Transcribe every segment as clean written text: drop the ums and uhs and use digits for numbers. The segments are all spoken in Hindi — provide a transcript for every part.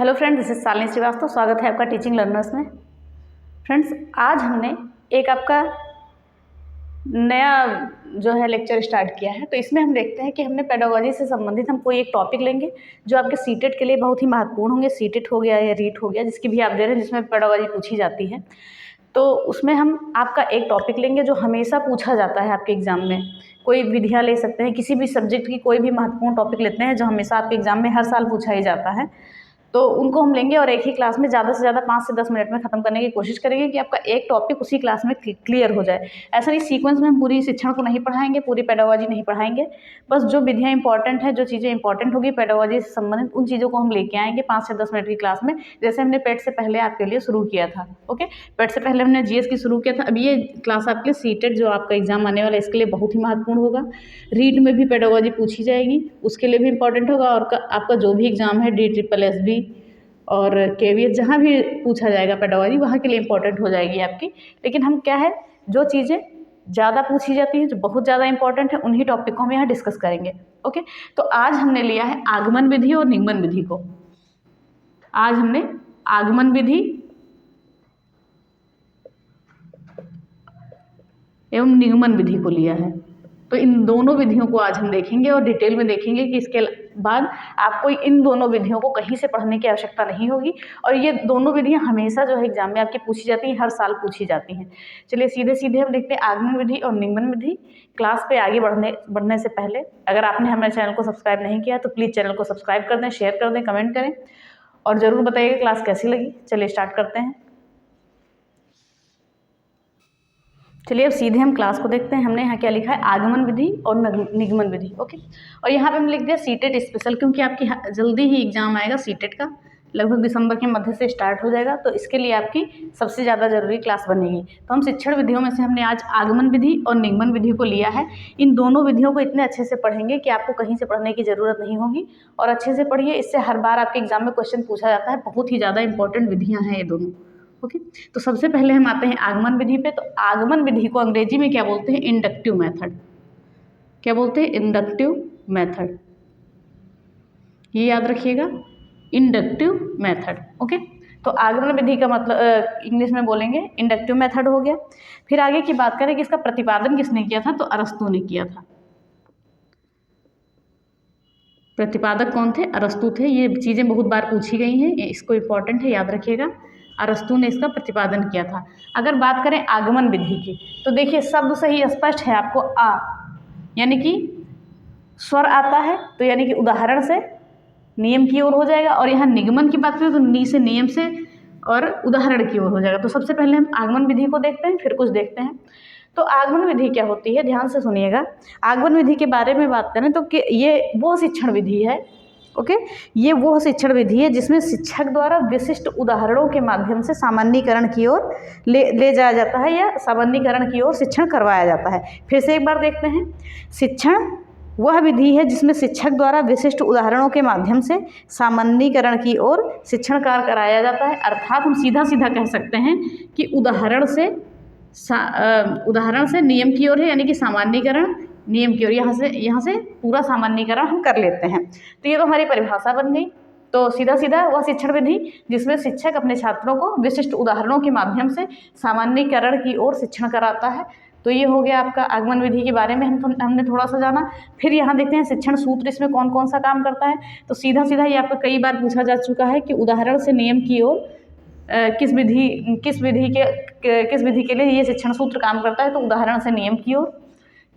Hello friends, this is Shalini Srivastava. स्वागत है आपका टीचिंग लर्नर्स में। फ्रेंड्स, आज हमने एक आपका नया जो है लेक्चर स्टार्ट किया है। तो इसमें हम देखते हैं कि हमने पेडागोजी से संबंधित हम कोई एक टॉपिक लेंगे जो आपके सीटेट के लिए बहुत ही महत्वपूर्ण होंगे। सीटेट हो गया या रीट हो गया, जिसकी भी आप दे रहे हैं, जिसमें पेडागोजी पूछी जाती है। तो उसमें हम आपका एक टॉपिक लेंगे जो हमेशा पूछा जाता है आपके एग्ज़ाम में। कोई विधियाँ ले सकते हैं, किसी भी सब्जेक्ट की कोई भी महत्वपूर्ण टॉपिक लेते हैं जो हमेशा आपके एग्ज़ाम में हर साल पूछा ही जाता है। तो उनको हम लेंगे और एक ही क्लास में ज़्यादा से ज़्यादा 5 से 10 मिनट में ख़त्म करने की कोशिश करेंगे कि आपका एक टॉपिक उसी क्लास में क्लियर हो जाए। ऐसा नहीं सीक्वेंस में हम पूरी शिक्षण को नहीं पढ़ाएंगे, पूरी पेडागोजी नहीं पढ़ाएंगे। बस जो विधियाँ इंपॉर्टेंट हैं, जो चीज़ें इंपॉर्टेंट होगी पेडागोजी से संबंधित, उन चीज़ों को हम लेके आएंगे 5 से 10 मिनट की क्लास में, जैसे हमने पेट से पहले आपके लिए शुरू किया था। ओके, पेट से पहले हमने जीएस की शुरू किया था। अब ये क्लास आपके सीटेट जो आपका एग्जाम आने वाला है, इसके लिए बहुत ही महत्वपूर्ण होगा। रीट में भी पेडागोजी पूछी जाएगी, उसके लिए भी इंपॉर्टेंट होगा। और आपका जो भी एग्जाम है DSSS और KVS, जहाँ भी पूछा जाएगा पेडागोजी, वहाँ के लिए इंपॉर्टेंट हो जाएगी आपकी। लेकिन हम क्या है, जो चीज़ें ज़्यादा पूछी जाती हैं, जो बहुत ज़्यादा इंपॉर्टेंट है, उन्हीं टॉपिक को हम यहाँ डिस्कस करेंगे। ओके, तो आज हमने लिया है आगमन विधि और निगमन विधि को। आज हमने आगमन विधि एवं निगमन विधि को लिया है। तो इन दोनों विधियों को आज हम देखेंगे और डिटेल में देखेंगे कि इसके बाद आपको इन दोनों विधियों को कहीं से पढ़ने की आवश्यकता नहीं होगी। और ये दोनों विधियां हमेशा जो है एग्जाम में आपकी पूछी जाती हैं, हर साल पूछी जाती हैं। चलिए सीधे सीधे हम देखते हैं आगमन विधि और निगमन विधि। क्लास पे आगे बढ़ने से पहले अगर आपने हमारे चैनल को सब्सक्राइब नहीं किया तो प्लीज़ चैनल को सब्सक्राइब कर दें, शेयर कर दें, कमेंट करें और ज़रूर बताइएगा क्लास कैसी लगी। चलिए स्टार्ट करते हैं। चलिए अब सीधे हम क्लास को देखते हैं। हमने यहाँ क्या लिखा है, आगमन विधि और निगमन विधि। ओके, और यहाँ पे हम लिख दिया सीटेट स्पेशल, क्योंकि आपकी जल्दी ही एग्जाम आएगा सीटेट का, लगभग दिसंबर के मध्य से स्टार्ट हो जाएगा। तो इसके लिए आपकी सबसे ज़्यादा जरूरी क्लास बनेगी। तो हम शिक्षण विधियों में से हमने आज आगमन विधि और निगमन विधि को लिया है। इन दोनों विधियों को इतने अच्छे से पढ़ेंगे कि आपको कहीं से पढ़ने की ज़रूरत नहीं होगी। और अच्छे से पढ़िए, इससे हर बार आपके एग्जाम में क्वेश्चन पूछा जाता है। बहुत ही ज़्यादा इंपॉर्टेंट विधियाँ हैं ये दोनों। ओके, तो सबसे पहले हम आते हैं आगमन विधि पे। तो आगमन विधि को अंग्रेजी में क्या बोलते हैं, इंडक्टिव मेथड। क्या बोलते हैं, इंडक्टिव मेथड। ये याद रखिएगा, इंडक्टिव मेथड। ओके, तो आगमन विधि का मतलब इंग्लिश में बोलेंगे इंडक्टिव मेथड हो गया। फिर आगे की बात करें कि इसका प्रतिपादन किसने किया था, तो अरस्तु ने किया था। प्रतिपादक कौन थे, अरस्तु थे। ये चीज़ें बहुत बार पूछी गई हैं, इसको इंपॉर्टेंट है, याद रखिएगा। अरस्तु ने इसका प्रतिपादन किया था। अगर बात करें आगमन विधि की, तो देखिए शब्द से ही स्पष्ट है आपको, आ यानी कि स्वर आता है, तो यानी कि उदाहरण से नियम की ओर हो जाएगा। और यहाँ निगमन की बात करें तो नी से नियम से और उदाहरण की ओर हो जाएगा। तो सबसे पहले हम आगमन विधि को देखते हैं, फिर कुछ देखते हैं। तो आगमन विधि क्या होती है, ध्यान से सुनिएगा। आगमन विधि के बारे में बात करें तो कि ये वो शिक्षण विधि है। ओके, ये वो शिक्षण विधि है जिसमें शिक्षक द्वारा विशिष्ट उदाहरणों के माध्यम से सामान्यीकरण की ओर ले जाया जाता है, या सामान्यीकरण की ओर शिक्षण करवाया जाता है। फिर से एक बार देखते हैं। शिक्षण वह विधि है जिसमें शिक्षक द्वारा विशिष्ट उदाहरणों के माध्यम से सामान्यीकरण की ओर शिक्षण कार्य कराया जाता है। अर्थात हम सीधा सीधा कह सकते हैं कि उदाहरण से नियम की ओर है, यानी कि सामान्यीकरण नियम की ओर। यहाँ से पूरा सामान्यीकरण हम कर लेते हैं। तो ये तो हमारी परिभाषा बन गई। तो सीधा सीधा वह शिक्षण विधि जिसमें शिक्षक अपने छात्रों को विशिष्ट उदाहरणों के माध्यम से सामान्यीकरण की ओर शिक्षण कराता है। तो ये हो गया आपका आगमन विधि के बारे में हमने थोड़ा सा जाना। फिर यहाँ देखते हैं शिक्षण सूत्र इसमें कौन कौन सा काम करता है। तो सीधा सीधा ये आपको कई बार पूछा जा चुका है कि उदाहरण से नियम की ओर किस विधि के लिए ये शिक्षण सूत्र काम करता है। तो उदाहरण से नियम की ओर,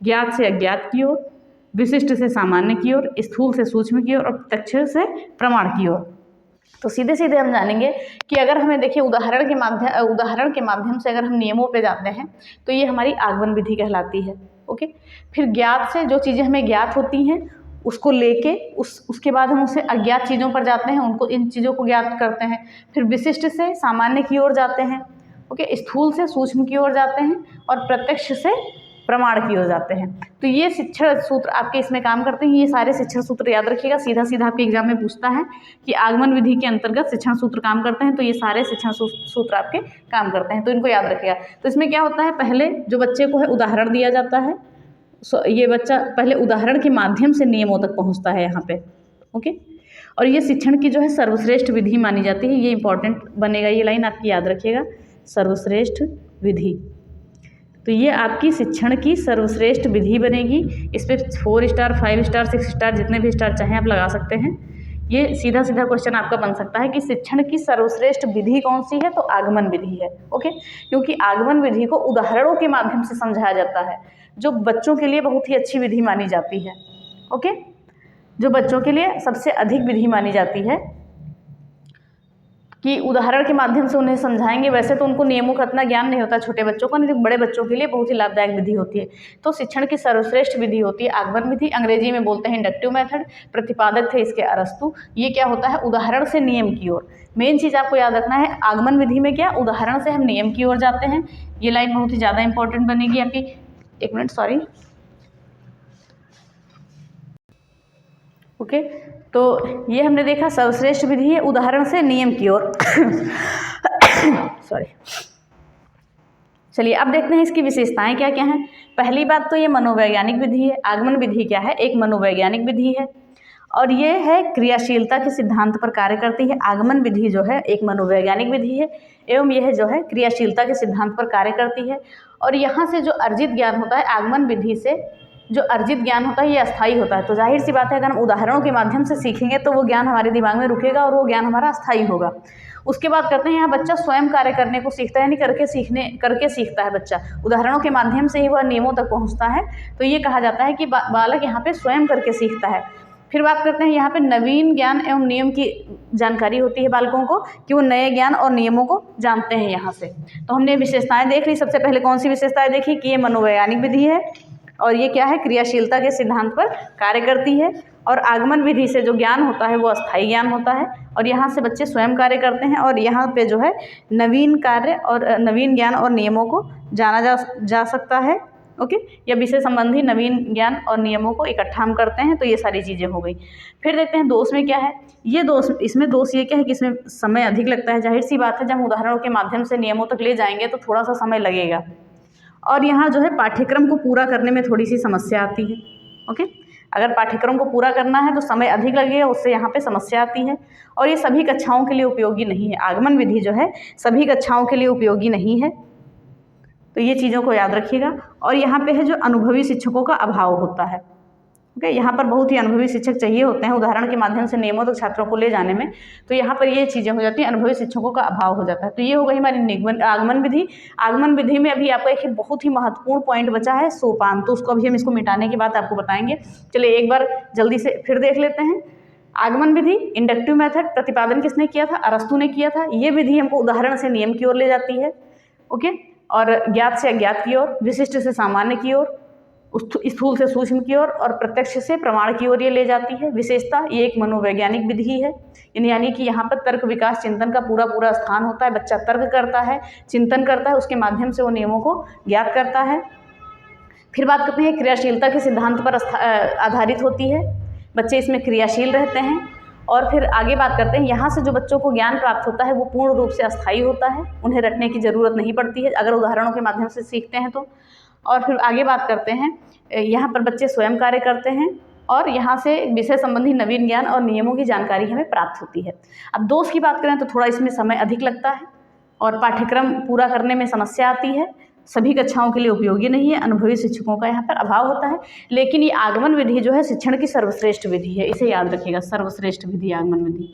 ज्ञात से अज्ञात की ओर, विशिष्ट से सामान्य की ओर, स्थूल से सूक्ष्म की ओर और प्रत्यक्ष से प्रमाण की ओर। तो सीधे सीधे हम जानेंगे कि अगर हमें देखिए उदाहरण के माध्यम से अगर हम नियमों पे जाते हैं तो ये हमारी आगमन विधि कहलाती है। ओके, फिर ज्ञात से जो चीज़ें हमें ज्ञात होती हैं उसको लेके उसके बाद हम उसे अज्ञात चीज़ों पर जाते हैं, उनको इन चीज़ों को ज्ञात करते हैं। फिर विशिष्ट से सामान्य की ओर जाते हैं। ओके, स्थूल से सूक्ष्म की ओर जाते हैं और प्रत्यक्ष से प्रमाण की ओर जाते हैं। तो ये शिक्षण सूत्र आपके इसमें काम करते हैं। ये सारे शिक्षण सूत्र याद रखिएगा, सीधा सीधा आपके एग्जाम में पूछता है कि आगमन विधि के अंतर्गत शिक्षण सूत्र काम करते हैं। तो ये सारे शिक्षण सूत्र आपके काम करते हैं, तो इनको याद रखिएगा। तो इसमें क्या होता है, पहले जो बच्चे को है उदाहरण दिया जाता है। ये बच्चा पहले उदाहरण के माध्यम से नियमों तक पहुँचता है यहाँ पे। ओके, और ये शिक्षण की जो है सर्वश्रेष्ठ विधि मानी जाती है। ये इंपॉर्टेंट बनेगा, ये लाइन आपकी याद रखिएगा, सर्वश्रेष्ठ विधि। तो ये आपकी शिक्षण की सर्वश्रेष्ठ विधि बनेगी। इस पर 4 स्टार 5 स्टार 6 स्टार जितने भी स्टार चाहें आप लगा सकते हैं। ये सीधा सीधा क्वेश्चन आपका बन सकता है कि शिक्षण की सर्वश्रेष्ठ विधि कौन सी है, तो आगमन विधि है। ओके, क्योंकि आगमन विधि को उदाहरणों के माध्यम से समझाया जाता है, जो बच्चों के लिए बहुत ही अच्छी विधि मानी जाती है। ओके, जो बच्चों के लिए सबसे अधिक विधि मानी जाती है कि उदाहरण के माध्यम से उन्हें समझाएंगे। वैसे तो उनको नियमों का इतना ज्ञान नहीं होता छोटे बच्चों को, नहीं तो बड़े बच्चों के लिए बहुत ही लाभदायक विधि होती है। तो शिक्षण की सर्वश्रेष्ठ विधि होती है आगमन विधि, अंग्रेजी में बोलते हैं इंडक्टिव मेथड। प्रतिपादक थे इसके अरस्तु। ये क्या होता है, उदाहरण से नियम की ओर। मेन चीज़ आपको याद रखना है, आगमन विधि में क्या, उदाहरण से हम नियम की ओर जाते हैं। ये लाइन बहुत ही ज़्यादा इंपॉर्टेंट बनेगी आपकी। एक मिनट, सॉरी। ओके, तो ये हमने देखा सर्वश्रेष्ठ विधि है उदाहरण से नियम की ओर। सॉरी। चलिए अब देखते हैं इसकी विशेषताएं क्या क्या हैं। पहली बात तो ये मनोवैज्ञानिक विधि है। आगमन विधि क्या है, एक मनोवैज्ञानिक विधि है और ये है क्रियाशीलता के सिद्धांत पर कार्य करती है। आगमन विधि जो है एक मनोवैज्ञानिक विधि है एवं यह जो है क्रियाशीलता के सिद्धांत पर कार्य करती है। और यहाँ से जो अर्जित ज्ञान होता है, आगमन विधि से जो अर्जित ज्ञान होता है ये अस्थायी होता है। तो जाहिर सी बात है, अगर हम उदाहरणों के माध्यम से सीखेंगे तो वो ज्ञान हमारे दिमाग में रुकेगा और वो ज्ञान हमारा अस्थायी होगा। उसके बाद करते हैं, यहाँ बच्चा स्वयं कार्य करने को सीखता है, यानी करके सीखता है बच्चा। उदाहरणों के माध्यम से ही वह नियमों तक पहुँचता है। तो ये कहा जाता है कि बालक यहाँ पे स्वयं करके सीखता है। फिर बात करते हैं, यहाँ पे नवीन ज्ञान एवं नियम की जानकारी होती है बालकों को कि वो नए ज्ञान और नियमों को जानते हैं यहाँ से। तो हमने विशेषताएं देख ली। सबसे पहले कौन सी विशेषताएं देखी कि ये मनोवैज्ञानिक विधि है और ये क्या है, क्रियाशीलता के सिद्धांत पर कार्य करती है। और आगमन विधि से जो ज्ञान होता है वो अस्थायी ज्ञान होता है और यहाँ से बच्चे स्वयं कार्य करते हैं और यहाँ पे जो है नवीन कार्य और नवीन ज्ञान और नियमों को जाना जा सकता है। ओके, या विषय संबंधी नवीन ज्ञान और नियमों को इकट्ठा हम करते हैं। तो ये सारी चीज़ें हो गई। फिर देखते हैं दोष में क्या है। ये दोष, इसमें दोष ये क्या है कि इसमें समय अधिक लगता है। जाहिर सी बात है, जब हम उदाहरणों के माध्यम से नियमों तक ले जाएंगे तो थोड़ा सा समय लगेगा और यहाँ जो है पाठ्यक्रम को पूरा करने में थोड़ी सी समस्या आती है। ओके, अगर पाठ्यक्रम को पूरा करना है तो समय अधिक लगेगा, उससे यहाँ पे समस्या आती है और ये सभी कक्षाओं के लिए उपयोगी नहीं है। आगमन विधि जो है सभी कक्षाओं के लिए उपयोगी नहीं है। तो ये चीज़ों को याद रखिएगा। और यहाँ पे है जो अनुभवी शिक्षकों का अभाव होता है। ओके, यहाँ पर बहुत ही अनुभवी शिक्षक चाहिए होते हैं उदाहरण के माध्यम से नियमों तक छात्रों को ले जाने में। तो यहाँ पर ये चीज़ें हो जाती हैं, अनुभवी शिक्षकों का अभाव हो जाता है। तो ये हो गई हमारी आगमन विधि। आगमन विधि में अभी आपका एक बहुत ही महत्वपूर्ण पॉइंट बचा है, सोपान। तो उसको अभी हम इसको मिटाने की बात आपको बताएंगे। चलिए एक बार जल्दी से फिर देख लेते हैं। आगमन विधि इंडक्टिव मेथड, प्रतिपादन किसने किया था, अरस्तु ने किया था। ये विधि हमको उदाहरण से नियम की ओर ले जाती है। ओके, और ज्ञात से अज्ञात की ओर, विशिष्ट से सामान्य की ओर, स्थूल से सूक्ष्म की ओर और प्रत्यक्ष से प्रमाण की ओर ये ले जाती है। विशेषता, ये एक मनोवैज्ञानिक विधि है, यानी कि यहाँ पर तर्क विकास चिंतन का पूरा स्थान होता है। बच्चा तर्क करता है, चिंतन करता है, उसके माध्यम से वो नियमों को ज्ञात करता है। फिर बात करते हैं क्रियाशीलता के सिद्धांत पर आधारित होती है। बच्चे इसमें क्रियाशील रहते हैं। और फिर आगे बात करते हैं, यहाँ से जो बच्चों को ज्ञान प्राप्त होता है वो पूर्ण रूप से अस्थायी होता है, उन्हें रटने की ज़रूरत नहीं पड़ती है अगर उदाहरणों के माध्यम से सीखते हैं तो। और फिर आगे बात करते हैं, यहाँ पर बच्चे स्वयं कार्य करते हैं और यहाँ से विषय संबंधी नवीन ज्ञान और नियमों की जानकारी हमें प्राप्त होती है। अब दोष की बात करें तो थोड़ा इसमें समय अधिक लगता है और पाठ्यक्रम पूरा करने में समस्या आती है, सभी कक्षाओं के लिए उपयोगी नहीं है, अनुभवी शिक्षकों का यहाँ पर अभाव होता है। लेकिन ये आगमन विधि जो है शिक्षण की सर्वश्रेष्ठ विधि है, इसे याद रखिएगा, सर्वश्रेष्ठ विधि आगमन विधि।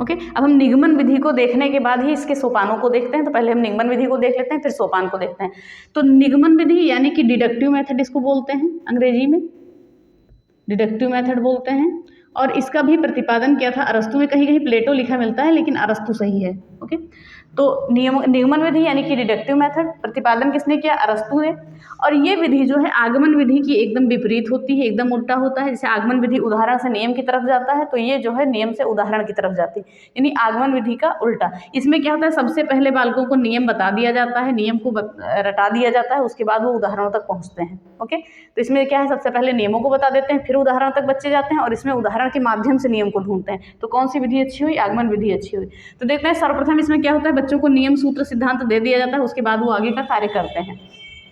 ओके, अब हम निगमन विधि को देखने के बाद ही इसके सोपानों को देखते हैं। तो पहले हम निगमन विधि को देख लेते हैं, फिर सोपान को देखते हैं। तो निगमन विधि यानी कि डिडक्टिव मेथड इसको बोलते हैं, अंग्रेजी में डिडक्टिव मेथड बोलते हैं। और इसका भी प्रतिपादन किया था अरस्तु ने, कहीं कहीं प्लेटो लिखा मिलता है लेकिन अरस्तु सही है। ओके, तो निगमन विधि यानी कि डिडक्टिव मेथड, प्रतिपादन किसने किया, अरस्तु ने। और ये विधि जो है आगमन विधि की एकदम विपरीत होती है, एकदम उल्टा होता है। जैसे आगमन विधि उदाहरण से नियम की तरफ जाता है, तो ये जो है नियम से उदाहरण की तरफ जाती है, यानी आगमन विधि का उल्टा। इसमें क्या होता है, सबसे पहले बालकों को नियम बता दिया जाता है, नियम को रटा दिया जाता है, उसके बाद वो उदाहरणों तक पहुँचते हैं। ओके, तो इसमें क्या है, सबसे पहले नियमों को बता देते हैं, फिर उदाहरण तक बच्चे जाते हैं और इसमें उदाहरण के माध्यम से नियम को ढूंढते हैं। तो कौन सी विधि अच्छी हुई, आगमन विधि अच्छी हुई। तो देखते हैं सर्वप्रथम इसमें क्या होता है, बच्चों को नियम सूत्र सिद्धांत दे दिया जाता है, उसके बाद वो आगे का कार्य करते हैं।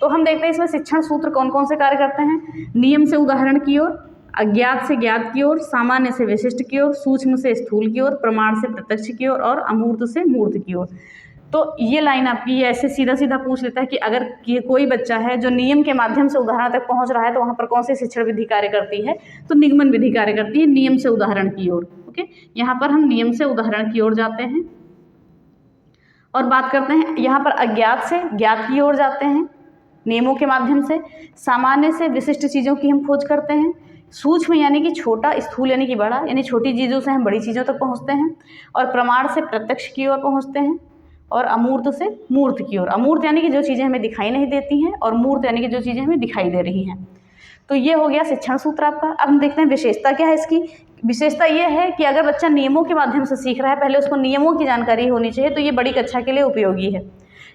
तो हम देखते हैं इसमें शिक्षण सूत्र कौन कौन से कार्य करते हैं। नियम से उदाहरण की ओर, अज्ञात से ज्ञात की ओर, सामान्य से विशिष्ट की ओर, सूक्ष्म से स्थूल की ओर, प्रमाण से प्रत्यक्ष की ओर और अमूर्त से मूर्त की ओर। तो ये लाइन आपकी ऐसे सीधा सीधा पूछ लेता है कि अगर कोई बच्चा है जो नियम के माध्यम से उदाहरण तक पहुंच रहा है तो वहाँ पर कौन सी शिक्षण विधि कार्य करती है, तो निगमन विधि कार्य करती है नियम से उदाहरण की ओर। ओके, यहाँ पर हम नियम से उदाहरण की ओर जाते हैं और बात करते हैं यहाँ पर अज्ञात से ज्ञात की ओर जाते हैं नियमों के माध्यम से, सामान्य से विशिष्ट चीज़ों की हम खोज करते हैं, सूक्ष्म यानी कि छोटा, स्थूल यानी कि बड़ा, यानी छोटी चीज़ों से हम बड़ी चीज़ों तक पहुँचते हैं, और प्रमाण से प्रत्यक्ष की ओर पहुँचते हैं, और अमूर्त से मूर्त की ओर। अमूर्त यानी कि जो चीज़ें हमें दिखाई नहीं देती हैं, और मूर्त यानी कि जो चीज़ें हमें दिखाई दे रही हैं। तो ये हो गया शिक्षण सूत्र आपका। अब हम देखते हैं विशेषता क्या है इसकी। विशेषता ये है कि अगर बच्चा नियमों के माध्यम से सीख रहा है, पहले उसको नियमों की जानकारी होनी चाहिए, तो ये बड़ी कक्षा के लिए उपयोगी है।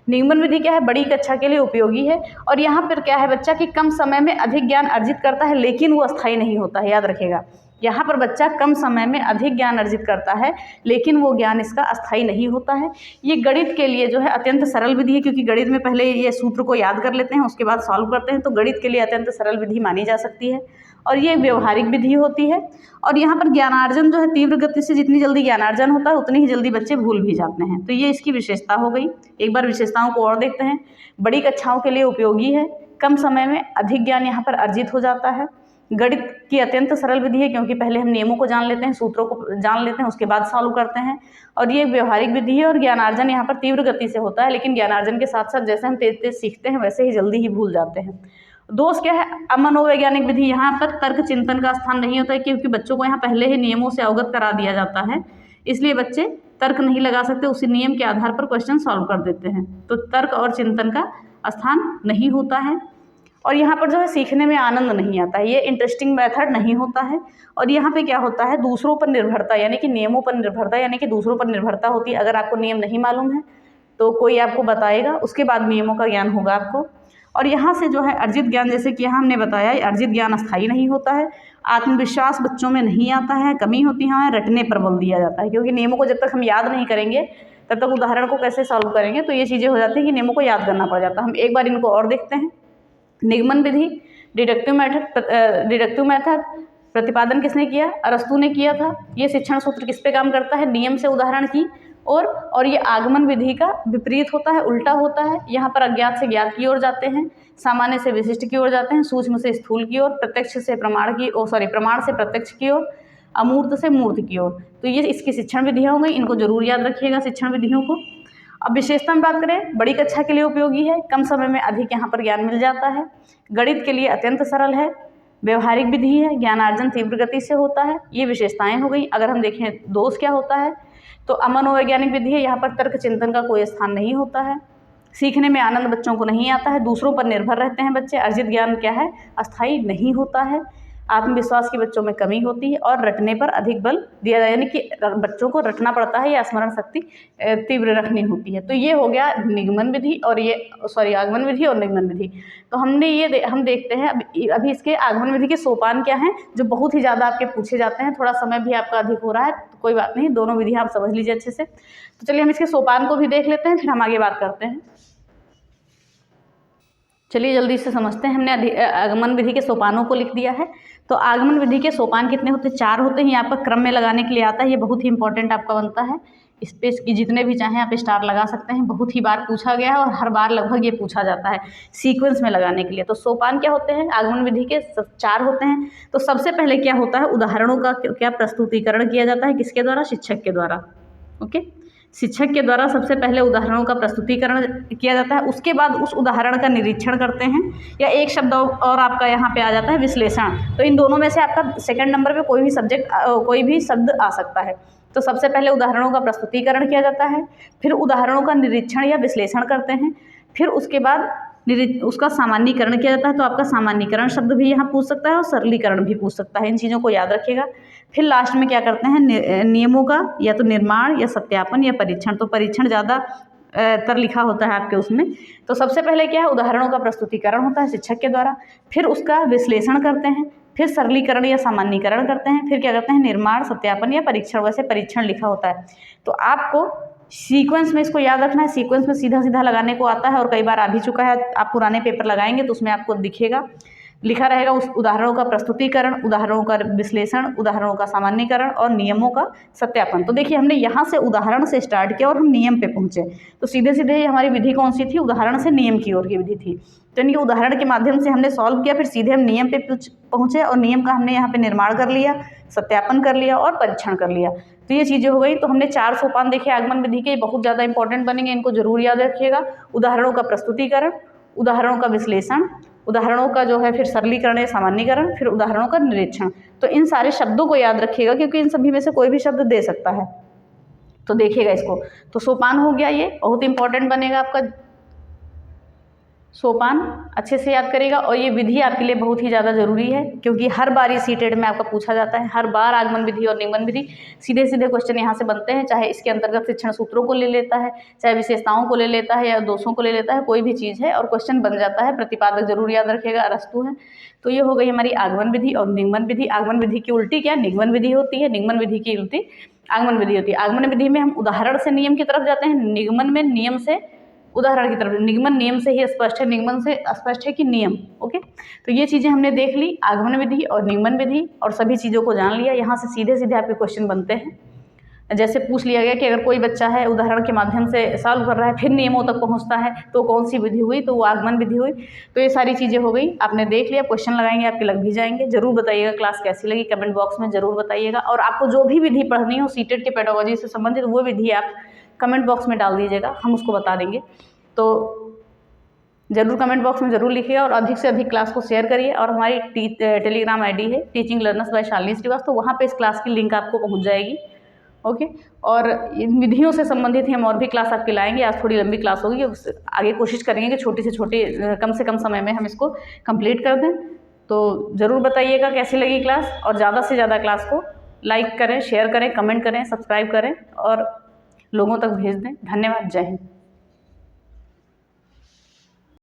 निगमन विधि क्या है, बड़ी कक्षा के लिए उपयोगी है। और यहाँ पर क्या है, बच्चा कि कम समय में अधिक ज्ञान अर्जित करता है, लेकिन वो अस्थायी नहीं होता है, याद रखेगा। यहाँ पर बच्चा कम समय में अधिक ज्ञान अर्जित करता है, लेकिन वो ज्ञान इसका अस्थायी नहीं होता है। ये गणित के लिए जो है अत्यंत सरल विधि है, क्योंकि गणित में पहले ये सूत्र को याद कर लेते हैं, उसके बाद सॉल्व करते हैं, तो गणित के लिए अत्यंत सरल विधि मानी जा सकती है। और ये व्यवहारिक विधि होती है। और यहाँ पर ज्ञानार्जन जो है तीव्र गति से जितनी जल्दी ज्ञानार्जन होता है उतनी ही जल्दी बच्चे भूल भी जाते हैं। तो ये इसकी विशेषता हो गई। एक बार विशेषताओं को और देखते हैं। बड़ी कक्षाओं के लिए उपयोगी है, कम समय में अधिक ज्ञान यहाँ पर अर्जित हो जाता है। गणित की अत्यंत सरल विधि है, क्योंकि पहले हम नियमों को जान लेते हैं, सूत्रों को जान लेते हैं, उसके बाद सॉल्व करते हैं। और ये व्यवहारिक विधि है, और ज्ञानार्जन यहाँ पर तीव्र गति से होता है, लेकिन ज्ञानार्जन के साथ साथ जैसे हम तेज तेज सीखते हैं वैसे ही जल्दी ही भूल जाते हैं। दोष क्या है, अमनोवैज्ञानिक विधि। यहाँ पर तर्क चिंतन का स्थान नहीं होता है, क्योंकि बच्चों को यहाँ पहले ही नियमों से अवगत करा दिया जाता है, इसलिए बच्चे तर्क नहीं लगा सकते, उसी नियम के आधार पर क्वेश्चन सॉल्व कर देते हैं। तो तर्क और चिंतन का स्थान नहीं होता है। और यहाँ पर जो है सीखने में आनंद नहीं आता है, ये इंटरेस्टिंग मेथड नहीं होता है। और यहाँ पे क्या होता है, दूसरों पर निर्भरता, यानी कि नियमों पर निर्भरता, यानी कि दूसरों पर निर्भरता होती है। अगर आपको नियम नहीं मालूम है तो कोई आपको बताएगा, उसके बाद नियमों का ज्ञान होगा आपको। और यहाँ से जो है अर्जित ज्ञान, जैसे कि यहाँ हमने बताया, अर्जित ज्ञान अस्थायी नहीं होता है। आत्मविश्वास बच्चों में नहीं आता है, कमी होती है, रटने पर बल दिया जाता है, क्योंकि नियमों को जब तक हम याद नहीं करेंगे तब तक उदाहरण को कैसे सॉल्व करेंगे। तो ये चीज़ें हो जाती हैं कि नियमों को याद करना पड़ जाता है। हम एक बार इनको और देखते हैं। निगमन विधि, डिडक्टिव मेथड प्रतिपादन किसने किया, अरस्तु ने किया था। ये शिक्षण सूत्र किस पे काम करता है, नियम से उदाहरण की और ये आगमन विधि का विपरीत होता है, उल्टा होता है। यहाँ पर अज्ञात से ज्ञात की ओर जाते हैं, सामान्य से विशिष्ट की ओर जाते हैं, सूक्ष्म से स्थूल की ओर, प्रमाण से प्रत्यक्ष की ओर, अमूर्त से मूर्त की ओर। तो ये इसकी शिक्षण विधियाँ हो गई, इनको जरूर याद रखिएगा शिक्षण विधियों को। अब विशेषता में बात करें, बड़ी कक्षा के लिए उपयोगी है, कम समय में अधिक यहाँ पर ज्ञान मिल जाता है, गणित के लिए अत्यंत सरल है, व्यवहारिक विधि है, ज्ञानार्जन तीव्र गति से होता है। ये विशेषताएं हो गई। अगर हम देखें दोष क्या होता है, तो अमनोवैज्ञानिक विधि है, यहाँ पर तर्क चिंतन का कोई स्थान नहीं होता है, सीखने में आनंद बच्चों को नहीं आता है, दूसरों पर निर्भर रहते हैं बच्चे, अर्जित ज्ञान क्या है, अस्थायी नहीं होता है, आत्मविश्वास की बच्चों में कमी होती है, और रटने पर अधिक बल दिया जाए, यानी कि बच्चों को रटना पड़ता है या स्मरण शक्ति तीव्र रखनी होती है। तो ये हो गया निगमन विधि और आगमन विधि और निगमन विधि। तो हम देखते हैं अभी इसके आगमन विधि के सोपान क्या हैं, जो बहुत ही ज़्यादा आपके पूछे जाते हैं। थोड़ा समय भी आपका अधिक हो रहा है, तो कोई बात नहीं, दोनों विधि आप समझ लीजिए अच्छे से। तो चलिए हम इसके सोपान को भी देख लेते हैं, फिर हम आगे बात करते हैं। चलिए जल्दी से समझते हैं। हमने आगमन विधि के सोपानों को लिख दिया है। तो आगमन विधि के सोपान कितने होते हैं, 4 होते हैं। ये आपका क्रम में लगाने के लिए आता है, ये बहुत ही इंपॉर्टेंट आपका बनता है। इस पे इसकी जितने भी चाहें आप स्टार लगा सकते हैं, बहुत ही बार पूछा गया है और हर बार लगभग ये पूछा जाता है सीक्वेंस में लगाने के लिए। तो सोपान क्या होते हैं, आगमन विधि के 4 होते हैं। तो सबसे पहले क्या होता है, उदाहरणों का क्या प्रस्तुतिकरण किया जाता है, किसके द्वारा, शिक्षक के द्वारा। ओके, शिक्षक के द्वारा सबसे पहले उदाहरणों का प्रस्तुतिकरण किया जाता है। उसके बाद उस उदाहरण का निरीक्षण करते हैं, या एक शब्द और आपका यहाँ पे आ जाता है विश्लेषण। तो इन दोनों में से आपका सेकंड नंबर पे कोई भी शब्द आ सकता है। तो सबसे पहले उदाहरणों का प्रस्तुतिकरण किया जाता है, फिर उदाहरणों का निरीक्षण या विश्लेषण करते हैं, फिर उसके बाद उसका सामान्यीकरण किया जाता है। तो आपका सामान्यीकरण शब्द भी यहाँ पूछ सकता है और सरलीकरण भी पूछ सकता है, इन चीज़ों को याद रखिएगा। फिर लास्ट में क्या करते हैं, नियमों का या तो निर्माण या सत्यापन या परीक्षण। तो परीक्षण ज़्यादा तर लिखा होता है आपके उसमें। तो सबसे पहले क्या है, उदाहरणों का प्रस्तुतिकरण होता है शिक्षक के द्वारा, फिर उसका विश्लेषण करते हैं, फिर सरलीकरण या सामान्यीकरण करते हैं, फिर क्या करते हैं, निर्माण, सत्यापन या परीक्षण। वैसे परीक्षण लिखा होता है। तो आपको सीक्वेंस में इसको याद रखना है, सीक्वेंस में सीधा सीधा लगाने को आता है और कई बार आ भी चुका है। आप पुराने पेपर लगाएंगे तो उसमें आपको दिखेगा। लिखा रहेगा उस उदाहरणों का प्रस्तुतिकरण, उदाहरणों का विश्लेषण, उदाहरणों का सामान्यीकरण और नियमों का सत्यापन। तो देखिए हमने यहाँ से उदाहरण से स्टार्ट किया और हम नियम पे पहुँचे। तो सीधे सीधे ये हमारी विधि कौन सी थी, उदाहरण से नियम की ओर की विधि थी। तो इनके उदाहरण के माध्यम से हमने सॉल्व किया, फिर सीधे हम नियम पे पहुँचे और नियम का हमने यहाँ पे निर्माण कर लिया, सत्यापन कर लिया और परीक्षण कर लिया। तो ये चीज़ें हो गई। तो हमने 4 सोपान देखे आगमन विधि के, बहुत ज़्यादा इंपॉर्टेंट बनेंगे, इनको जरूर याद रखिएगा। उदाहरणों का प्रस्तुतिकरण, उदाहरणों का विश्लेषण, उदाहरणों का जो है फिर सरलीकरण या सामान्यीकरण, फिर उदाहरणों का निरीक्षण। तो इन सारे शब्दों को याद रखिएगा क्योंकि इन सभी में से कोई भी शब्द दे सकता है। तो देखिएगा इसको। तो सोपान हो गया, ये बहुत इंपॉर्टेंट बनेगा आपका सोपान, अच्छे से याद करेगा। और ये विधि आपके लिए बहुत ही ज़्यादा ज़रूरी है क्योंकि हर बार ये सीटेड में आपका पूछा जाता है। हर बार आगमन विधि और निगमन विधि सीधे सीधे क्वेश्चन यहाँ से बनते हैं, चाहे इसके अंतर्गत शिक्षण सूत्रों को ले लेता है, चाहे विशेषताओं को ले लेता है या दोषों को ले लेता है, कोई भी चीज़ है और क्वेश्चन बन जाता है। प्रतिपादक जरूर याद रखिएगा, अरस्तु है। तो ये हो गई हमारी आगमन विधि और निगमन विधि। आगमन विधि की उल्टी क्या, निगमन विधि होती है। निगमन विधि की उल्टी आगमन विधि होती है। आगमन विधि में हम उदाहरण से नियम की तरफ जाते हैं, निगमन में नियम से उदाहरण की तरफ। निगमन नियम से ही स्पष्ट है, निगमन से स्पष्ट है कि नियम। ओके, तो ये चीज़ें हमने देख ली, आगमन विधि और निगमन विधि, और सभी चीज़ों को जान लिया। यहाँ से सीधे सीधे आपके क्वेश्चन बनते हैं। जैसे पूछ लिया गया कि अगर कोई बच्चा है उदाहरण के माध्यम से सॉल्व कर रहा है फिर नियमों तक पहुँचता है तो कौन सी विधि हुई, तो वो आगमन विधि हुई। तो ये सारी चीज़ें हो गई, आपने देख लिया। क्वेश्चन लगाएंगे, आपके लग भी जाएंगे। जरूर बताइएगा क्लास कैसी लगी, कमेंट बॉक्स में जरूर बताइएगा। और आपको जो भी विधि पढ़नी हो सीटेट के पेडागोजी से संबंधित, वो विधि आप कमेंट बॉक्स में डाल दीजिएगा, हम उसको बता देंगे। तो जरूर कमेंट बॉक्स में जरूर लिखिएगा और अधिक से अधिक क्लास को शेयर करिए। और हमारी टेलीग्राम आईडी है teaching learners by Shalini Srivastava, तो वहाँ पे इस क्लास की लिंक आपको पहुँच जाएगी। ओके, और इन विधियों से संबंधित ही हम और भी क्लास आपके लाएंगे। आज थोड़ी लंबी क्लास होगी, आगे कोशिश करेंगे कि छोटी से छोटी कम से कम समय में हम इसको कंप्लीट कर दें। तो ज़रूर बताइएगा कैसी लगी क्लास, और ज़्यादा से ज़्यादा क्लास को लाइक करें, शेयर करें, कमेंट करें, सब्सक्राइब करें और लोगों तक भेज दें। धन्यवाद, जय हिंद।